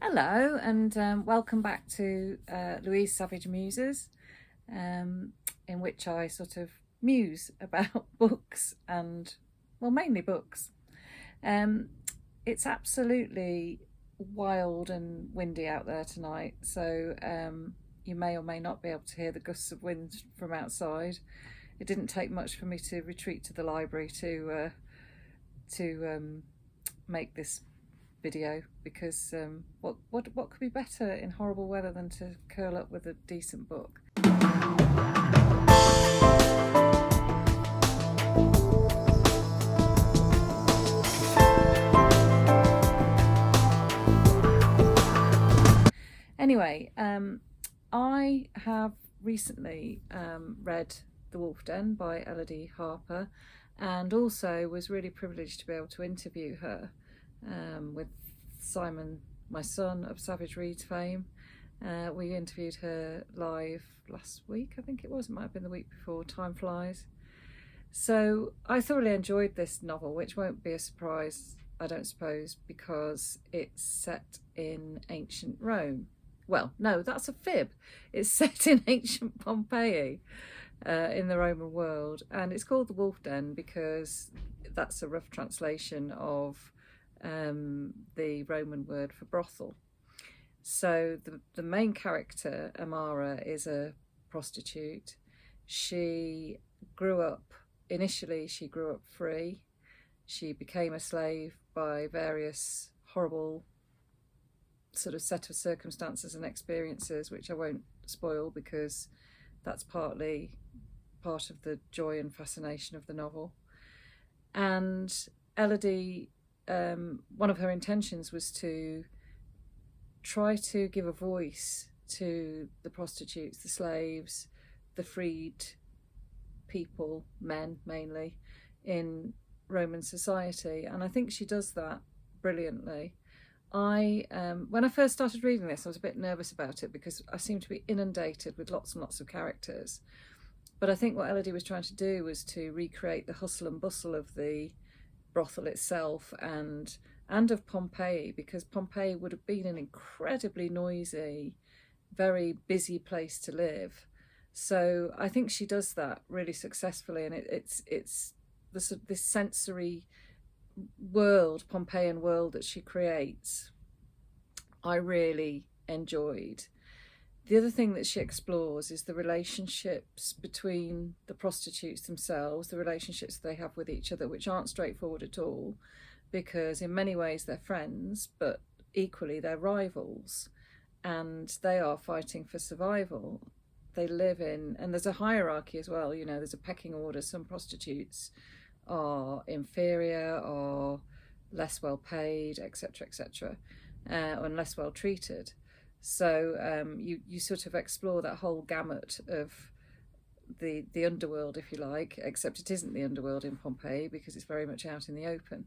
Hello and welcome back to Louise Savage Muses, in which I sort of muse about books and, well, mainly books. It's absolutely wild and windy out there tonight, so you may or may not be able to hear the gusts of wind from outside. It didn't take much for me to retreat to the library to make this video because what could be better in horrible weather than to curl up with a decent book. Anyway, I have recently read The Wolf Den by Elodie Harper, and also was really privileged to be able to interview her with Simon, my son, of Savage Reads fame. We interviewed her live last week, I think it was. It might have been the week before. Time flies. So I thoroughly enjoyed this novel, which won't be a surprise, I don't suppose, because it's set in ancient Rome. Well, no, that's a fib. It's set in ancient Pompeii, in the Roman world, and it's called The Wolf Den because that's a rough translation of the Roman word for brothel. So the main character, Amara, is a prostitute. She grew up free. She became a slave by various horrible sort of set of circumstances and experiences, which I won't spoil because that's partly part of the joy and fascination of the novel. And Elodie, one of her intentions was to try to give a voice to the prostitutes, the slaves, the freed people, men mainly, in Roman society. And I think she does that brilliantly. When I first started reading this, I was a bit nervous about it because I seemed to be inundated with lots and lots of characters. But I think what Elodie was trying to do was to recreate the hustle and bustle of the brothel itself and of Pompeii, because Pompeii would have been an incredibly noisy, very busy place to live. So I think she does that really successfully, and it's this sensory world, Pompeian world that she creates, I really enjoyed. The other thing that she explores is the relationships between the prostitutes themselves, the relationships they have with each other, which aren't straightforward at all, because in many ways they're friends, but equally they're rivals, and they are fighting for survival. They live in, and there's a hierarchy as well, you know, there's a pecking order. Some prostitutes are inferior or less well paid, etc., etc., and less well treated. So you sort of explore that whole gamut of the underworld, if you like, except it isn't the underworld in Pompeii because it's very much out in the open.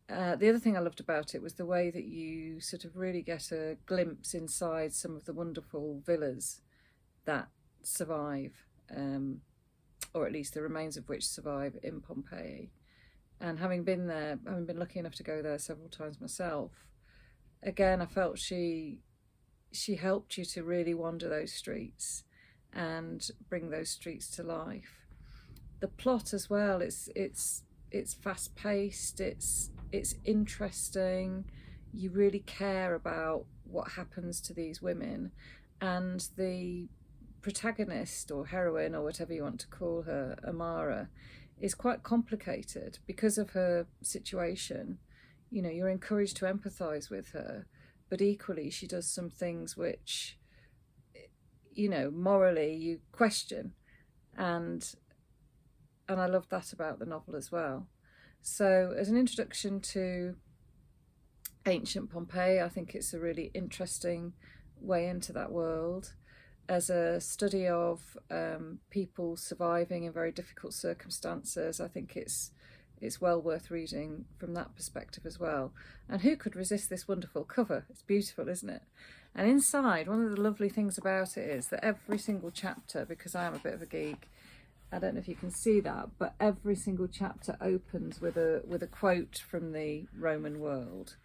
The other thing I loved about it was the way that you sort of really get a glimpse inside some of the wonderful villas that survive, or at least the remains of which survive in Pompeii. And having been there, having been lucky enough to go there several times myself, again, I felt she helped you to really wander those streets and bring those streets to life. The plot as well, it's fast paced, it's interesting. You really care about what happens to these women, and the protagonist or heroine or whatever you want to call her, Amara, is quite complicated because of her situation. You know, you're encouraged to empathise with her, but equally she does some things which, you know, morally you question, and I love that about the novel as well. So as an introduction to ancient Pompeii, I think it's a really interesting way into that world. As a study of people surviving in very difficult circumstances, I think it's well worth reading from that perspective as well. And who could resist this wonderful cover? It's beautiful, isn't it? And inside, one of the lovely things about it is that every single chapter, because I am a bit of a geek, I don't know if you can see that, but every single chapter opens with a quote from the Roman world.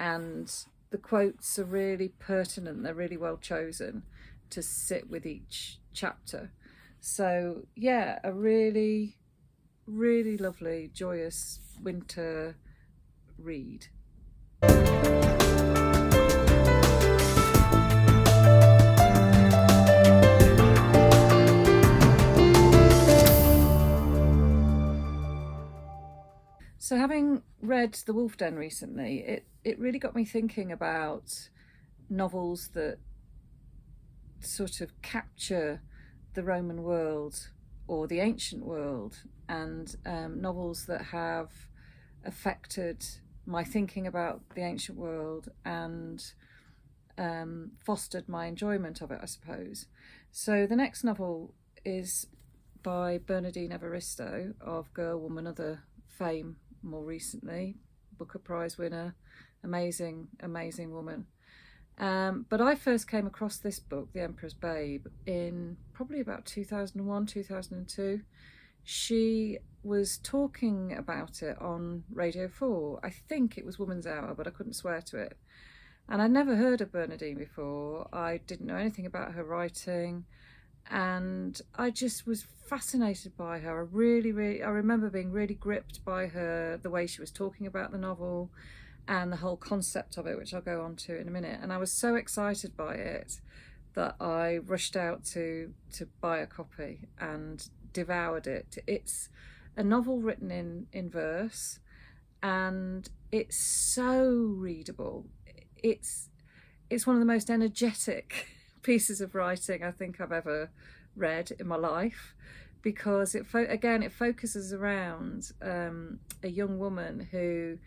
And the quotes are really pertinent, they're really well chosen to sit with each chapter. So yeah, a really, really lovely, joyous winter read. So having read The Wolf Den recently, it really got me thinking about novels that sort of capture the Roman world or the ancient world, and novels that have affected my thinking about the ancient world and fostered my enjoyment of it, I suppose. So the next novel is by Bernardine Evaristo of Girl, Woman, Other fame more recently, Booker Prize winner, amazing woman. But I first came across this book, The Emperor's Babe, in probably about 2001, 2002. She was talking about it on Radio 4. I think it was Woman's Hour, but I couldn't swear to it. And I'd never heard of Bernardine before. I didn't know anything about her writing. And I just was fascinated by her. I remember being really gripped by her, the way she was talking about the novel and the whole concept of it, which I'll go on to in a minute. And I was so excited by it that I rushed out to buy a copy and devoured it. It's a novel written in verse, and it's so readable. It's one of the most energetic pieces of writing I think I've ever read in my life, because it focuses around a young woman who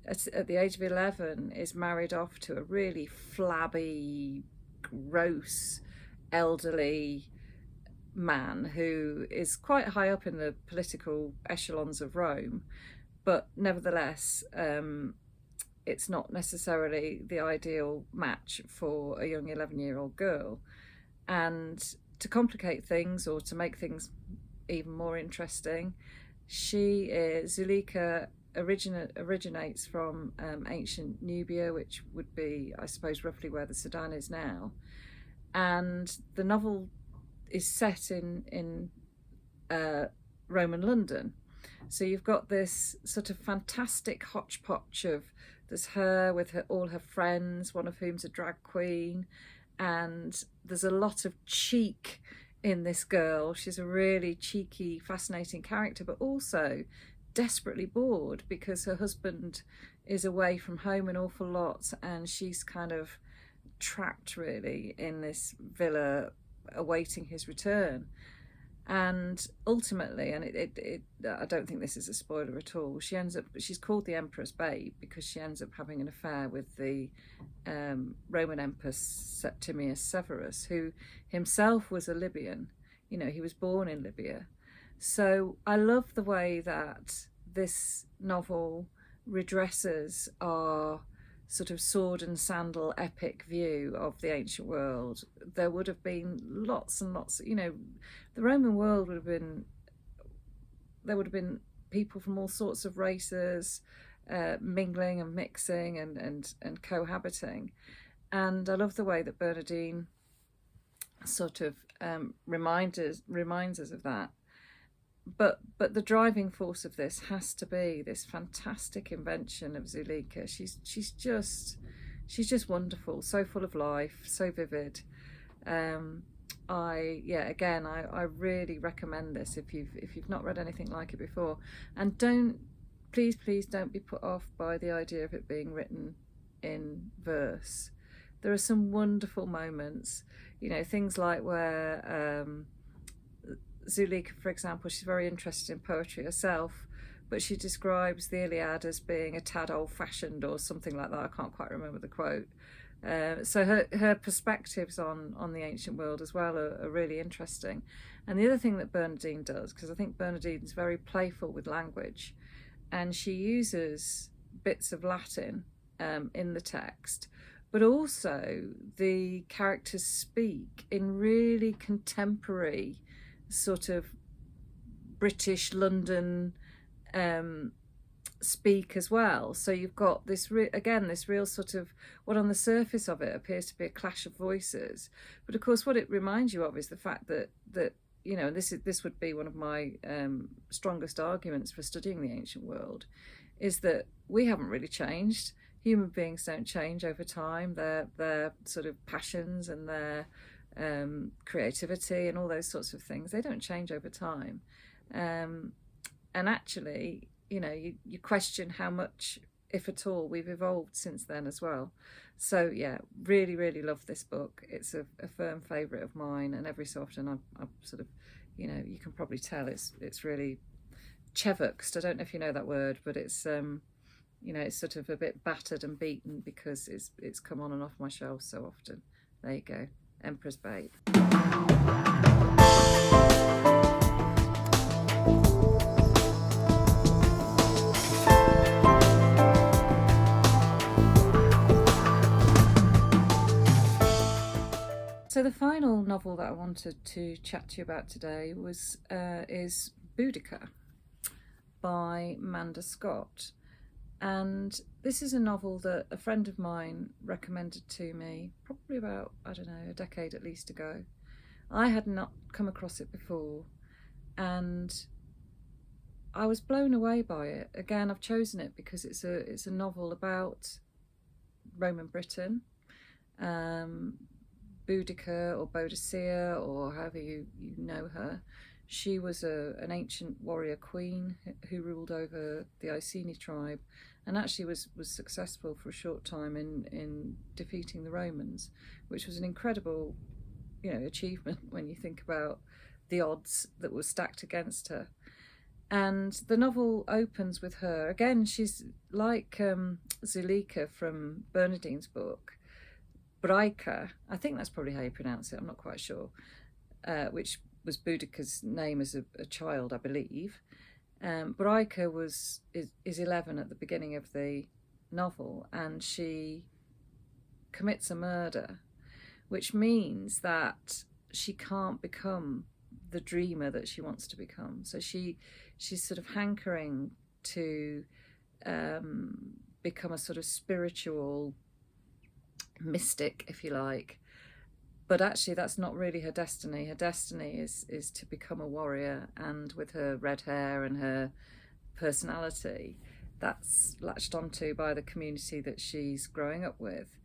at the age of 11 is married off to a really flabby, gross, elderly man who is quite high up in the political echelons of Rome, but nevertheless it's not necessarily the ideal match for a young 11-year-old girl. And to complicate things, or to make things even more interesting, Boudicca originates from ancient Nubia, which would be, I suppose, roughly where the Sudan is now. And the novel is set in Roman London. So you've got this sort of fantastic hodgepodge of, there's her with all her friends, one of whom's a drag queen, and there's a lot of cheek in this girl. She's a really cheeky, fascinating character, but also desperately bored because her husband is away from home an awful lot, and she's kind of trapped really in this villa awaiting his return. And ultimately, and I don't think this is a spoiler at all, she's called the Emperor's Babe because she ends up having an affair with the Roman Emperor Septimius Severus, who himself was a Libyan. You know, he was born in Libya. So I love the way that this novel redresses our sort of sword and sandal epic view of the ancient world. There would have been lots and lots, you know, the Roman world there would have been people from all sorts of races mingling and mixing and cohabiting. And I love the way that Bernardine sort of reminds us of that. But the driving force of this has to be this fantastic invention of Boudicca. She's just wonderful, so full of life, so vivid. I really recommend this if you've not read anything like it before, and please don't be put off by the idea of it being written in verse. There are some wonderful moments, you know, things like where Boudicca, for example, she's very interested in poetry herself, but she describes the Iliad as being a tad old-fashioned or something like that. I can't quite remember the quote. So her perspectives on the ancient world as well are really interesting. And the other thing that Bernardine does, because I think Bernardine's very playful with language, and she uses bits of Latin in the text, but also the characters speak in really contemporary sort of British London speak as well. So you've got this again, this real sort of, what on the surface of it appears to be a clash of voices, but of course what it reminds you of is the fact that you know, this would be one of my strongest arguments for studying the ancient world, is that we haven't really changed. Human beings don't change over time. Their sort of passions and their creativity and all those sorts of things, they don't change over time. And actually, you know, you question how much, if at all, we've evolved since then as well. So yeah, really, really love this book. It's a firm favourite of mine, and every so often I sort of, you know, you can probably tell it's really chevuxed. I don't know if you know that word, but it's you know, it's sort of a bit battered and beaten because it's come on and off my shelf so often. There you go, Emperor's Babe. So the final novel that I wanted to chat to you about today is Boudicca by Manda Scott. And this is a novel that a friend of mine recommended to me probably about, I don't know, a decade at least ago. I had not come across it before, and I was blown away by it. Again, I've chosen it because it's a novel about Roman Britain. Boudicca or Boudicca, or however you know her, she was an ancient warrior queen who ruled over the Iceni tribe, and actually was successful for a short time in defeating the Romans, which was an incredible, you know, achievement when you think about the odds that were stacked against her. And the novel opens with her again. She's like Zuleika from Bernardine's book. Boudicca, I think that's probably how you pronounce it, I'm not quite sure, which was Boudicca's name as a child, I believe. Boudicca is 11 at the beginning of the novel, and she commits a murder, which means that she can't become the dreamer that she wants to become. So she's sort of hankering to become a sort of spiritual mystic, if you like, but actually that's not really her destiny. Her destiny is to become a warrior, and with her red hair and her personality, that's latched onto by the community that she's growing up with.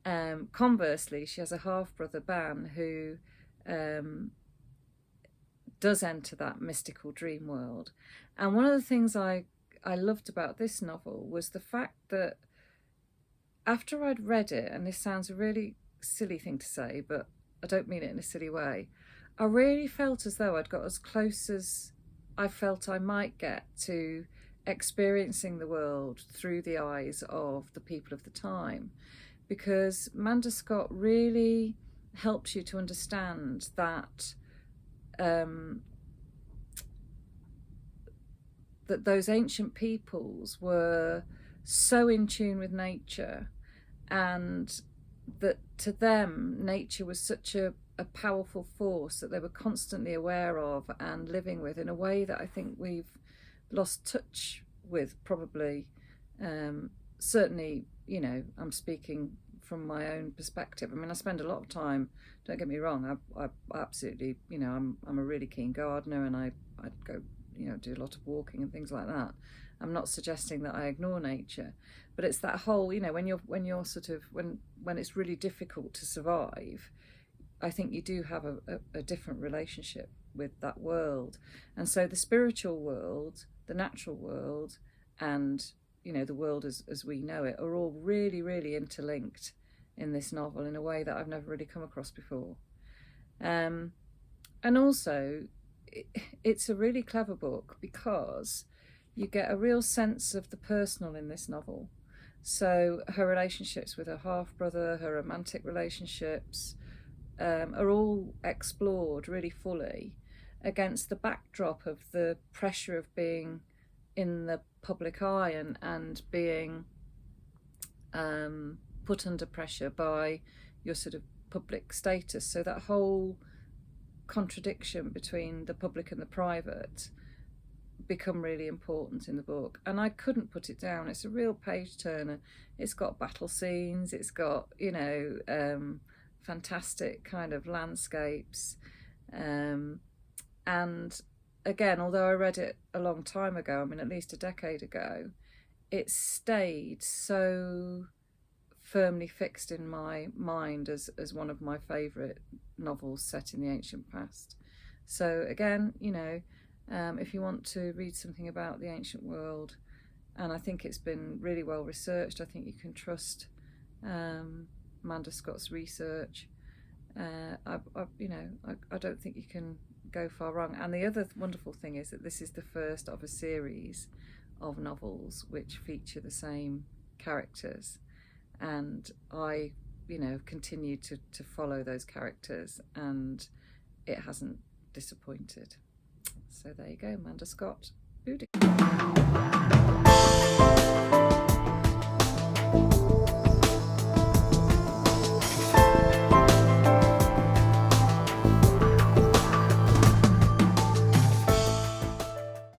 Conversely, she has a half-brother, Ban, who does enter that mystical dream world. And one of the things I loved about this novel was the fact that after I'd read it, and this sounds a really silly thing to say, but I don't mean it in a silly way, I really felt as though I'd got as close as I felt I might get to experiencing the world through the eyes of the people of the time, because Manda Scott really helps you to understand that that those ancient peoples were so in tune with nature, and that to them nature was such a powerful force that they were constantly aware of and living with, in a way that I think we've lost touch with, probably. Certainly, you know, I'm speaking from my own perspective. I mean, I spend a lot of time, don't get me wrong, I absolutely, you know, I'm a really keen gardener, and I'd go, you know, do a lot of walking and things like that. I'm not suggesting that I ignore nature, but it's that whole, you know, when you're sort of, when it's really difficult to survive, I think you do have a different relationship with that world. And so the spiritual world, the natural world, and, you know, the world as we know it, are all really, really interlinked in this novel in a way that I've never really come across before. And also, it's a really clever book because you get a real sense of the personal in this novel. So her relationships with her half-brother, her romantic relationships, are all explored really fully against the backdrop of the pressure of being in the public eye and being put under pressure by your sort of public status. So that whole contradiction between the public and the private become really important in the book, and I couldn't put it down. It's a real page turner. It's got battle scenes, it's got, fantastic kind of landscapes, and again, although I read it a long time ago, I mean at least a decade ago, it stayed so firmly fixed in my mind as one of my favourite novels set in the ancient past. So again, if you want to read something about the ancient world, and I think it's been really well researched, I think you can trust Amanda Scott's research. I don't think you can go far wrong. And the other wonderful thing is that this is the first of a series of novels which feature the same characters, and I continued to follow those characters, and it hasn't disappointed. So there you go, Amanda Scott, Boudicca.